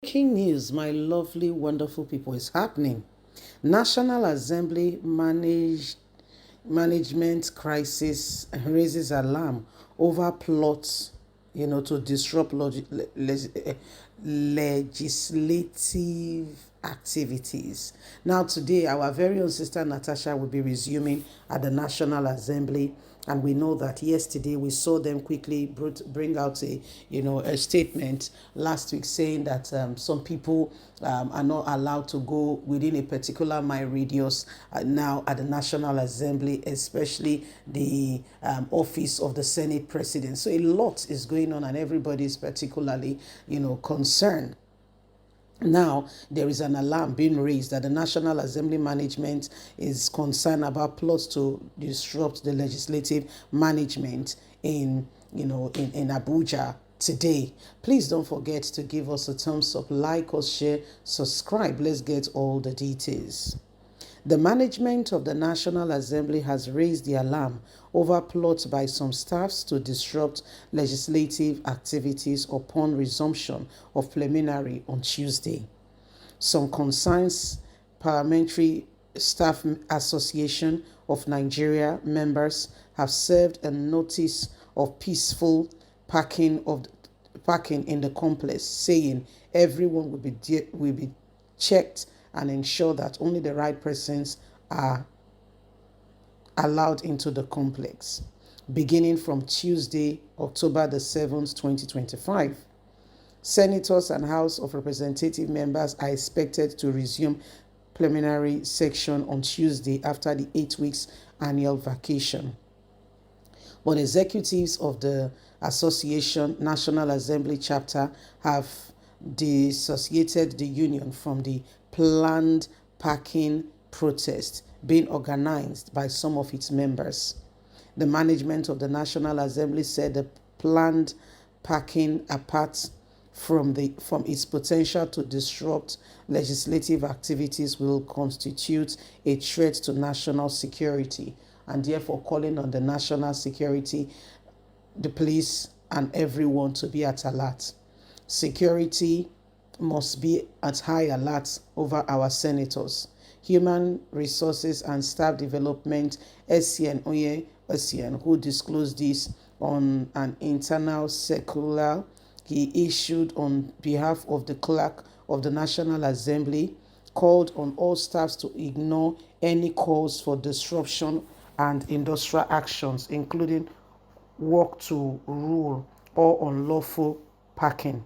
Breaking news, my lovely, wonderful people, is happening. National Assembly management crisis raises alarm over plots, to disrupt legislative activities. Now, today, our very own sister Natasha will be resuming at the National Assembly. And we know that yesterday we saw them quickly bring out a statement last week saying that some people are not allowed to go within a particular mile radius now at the National Assembly, especially the office of the Senate President. So a lot is going on, and everybody is particularly, concerned. Now, there is an alarm being raised that the National Assembly management is concerned about plots to disrupt the legislative management in Abuja today. Please don't forget to give us a thumbs up, like us, share, subscribe. Let's get all the details. The management of the National Assembly has raised the alarm over plots by some staffs to disrupt legislative activities upon resumption of plenary on Tuesday. Some concerns Parliamentary Staff Association of Nigeria members have served a notice of peaceful parking in the complex, saying everyone will be checked and ensure that only the right persons are allowed into the complex, beginning from Tuesday, October the 7th, 2025. Senators and House of Representative members are expected to resume preliminary section on Tuesday after the 8 weeks annual vacation. But executives of the Association National Assembly chapter have dissociated the union from the planned parking protest being organized by some of its members. The management of the National Assembly said the planned parking, apart from its potential to disrupt legislative activities, will constitute a threat to national security, and therefore calling on the national security, the police, and everyone to be at alert. Security must be at high alert over our senators. Human Resources and Staff Development, SCN Oye SCN, who disclosed this on an internal circular he issued on behalf of the clerk of the National Assembly, called on all staffs to ignore any calls for disruption and industrial actions, including work to rule or unlawful parking.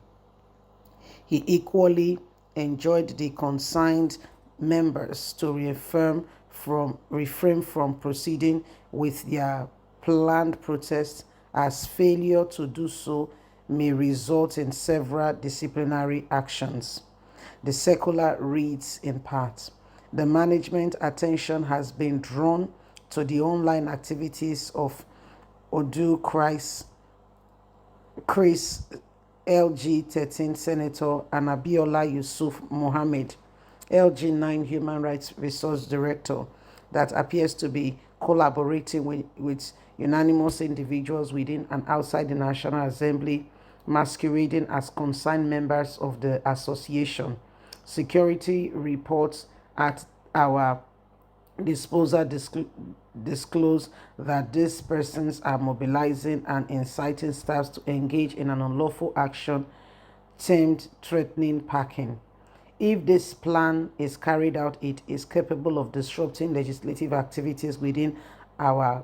He equally enjoined the concerned members to refrain from proceeding with their planned protest, as failure to do so may result in several disciplinary actions. The circular reads in part: the management attention has been drawn to the online activities of Odu Chris LG 13 Senator, and Abiola Yusuf Mohammed, LG 9 Human Rights Resource Director, that appears to be collaborating with unanimous individuals within and outside the National Assembly, masquerading as concerned members of the association. Security reports at our disposal disclose that these persons are mobilizing and inciting staffs to engage in an unlawful action termed threatening parking. If this plan is carried out, it is capable of disrupting legislative activities within our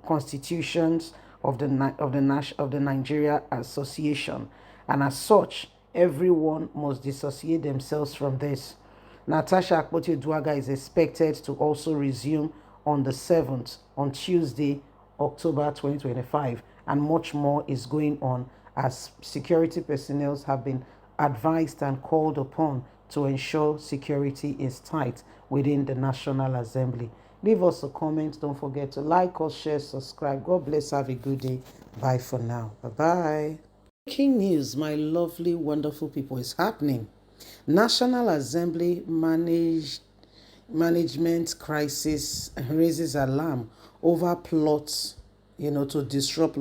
constitutions of the Nigeria Association, and as such, everyone must dissociate themselves from this. Natasha Akpoti-Uduaghan is expected to also resume on the 7th, on Tuesday, October 2025, and much more is going on as security personnel have been advised and called upon to ensure security is tight within the National Assembly. Leave us a comment. Don't forget to like us, share, subscribe. God bless. Have a good day. Bye for now. Bye-bye. Breaking news, my lovely, wonderful people, is happening. National Assembly management crisis raises alarm over plots, to disrupt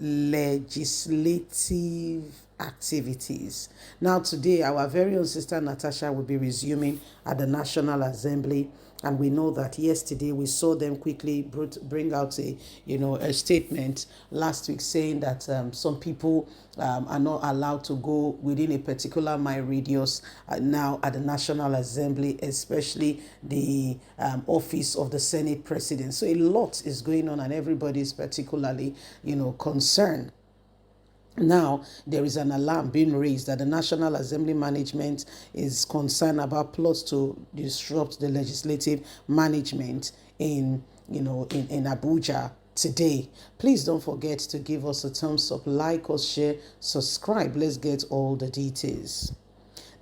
legislative activities. Now today, our very own sister Natasha will be resuming at the National Assembly. And we know that yesterday we saw them quickly bring out a statement last week saying that some people are not allowed to go within a particular mile radius now at the National Assembly, especially the office of the Senate President. So a lot is going on, and everybody is particularly, concerned. Now, there is an alarm being raised that the National Assembly management is concerned about plots to disrupt the legislative management in Abuja today. Please don't forget to give us a thumbs up, like us, share, subscribe. Let's get all the details.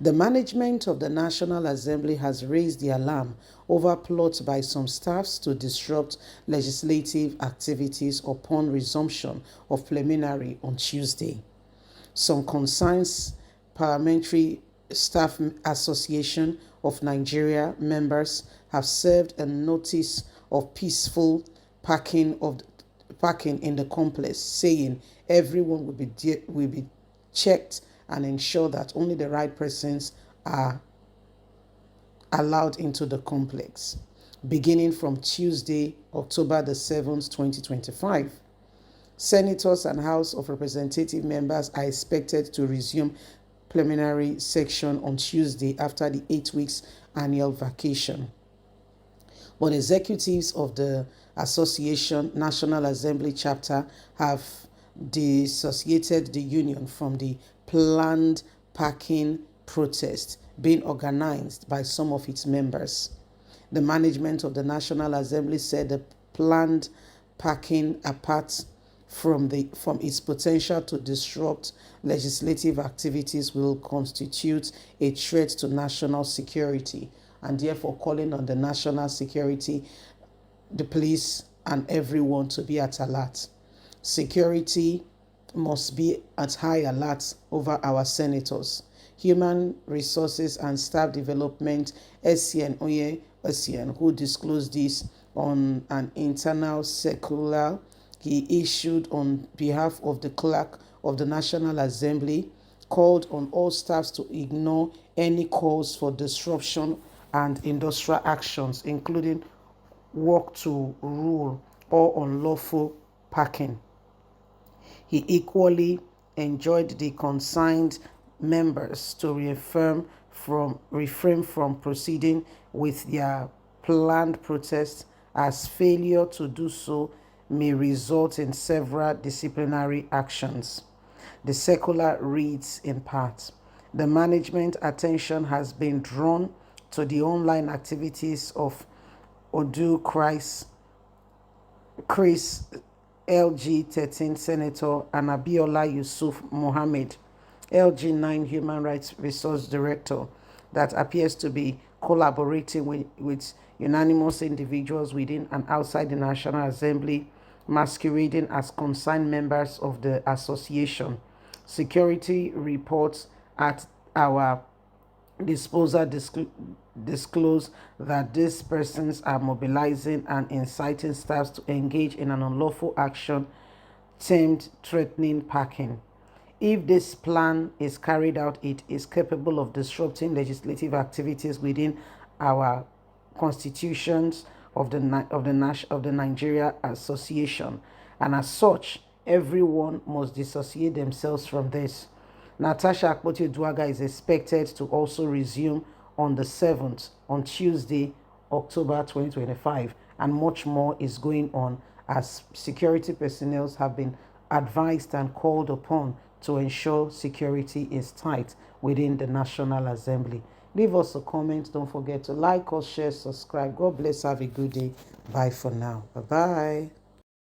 The management of the National Assembly has raised the alarm over plots by some staffs to disrupt legislative activities upon resumption of plenary on Tuesday. Some concerns Parliamentary Staff Association of Nigeria members have served a notice of peaceful parking in the complex, saying everyone will be checked and ensure that only the right persons are allowed into the complex, beginning from Tuesday, October the 7th, 2025. Senators and House of Representative members are expected to resume plenary session on Tuesday after the 8 weeks annual vacation. But executives of the Association National Assembly chapter have dissociated the union from the planned parking protest being organized by some of its members. The management of the National Assembly said the planned parking, apart from its potential to disrupt legislative activities, will constitute a threat to national security, and therefore calling on the national security, the police, and everyone to be at alert. Security must be at high alert over our senators. Human Resources and Staff Development, SCN Oye SCN, who disclosed this on an internal circular he issued on behalf of the clerk of the National Assembly, called on all staffs to ignore any calls for disruption and industrial actions, including work to rule or unlawful parking. He equally enjoined the concerned members to refrain from proceeding with their planned protests, as failure to do so may result in several disciplinary actions. The circular reads in part: the management attention has been drawn to the online activities of Odu Chris LG 13 Senator, and Abiola Yusuf Mohammed, LG 9 Human Rights Resource Director, that appears to be collaborating with unanimous individuals within and outside the National Assembly, masquerading as concerned members of the association. Security reports at our disposal disclose that these persons are mobilizing and inciting staffs to engage in an unlawful action termed threatening parking. If this plan is carried out, it is capable of disrupting legislative activities within our constitutions of the Nigeria Association, and as such, everyone must dissociate themselves from this. Natasha Akpoti-Uduaghan is expected to also resume on the 7th, on Tuesday, October 2025, and much more is going on as security personnel have been advised and called upon to ensure security is tight within the National Assembly. Leave us a comment. Don't forget to like us, share, subscribe. God bless. Have a good day. Bye for now. Bye-bye.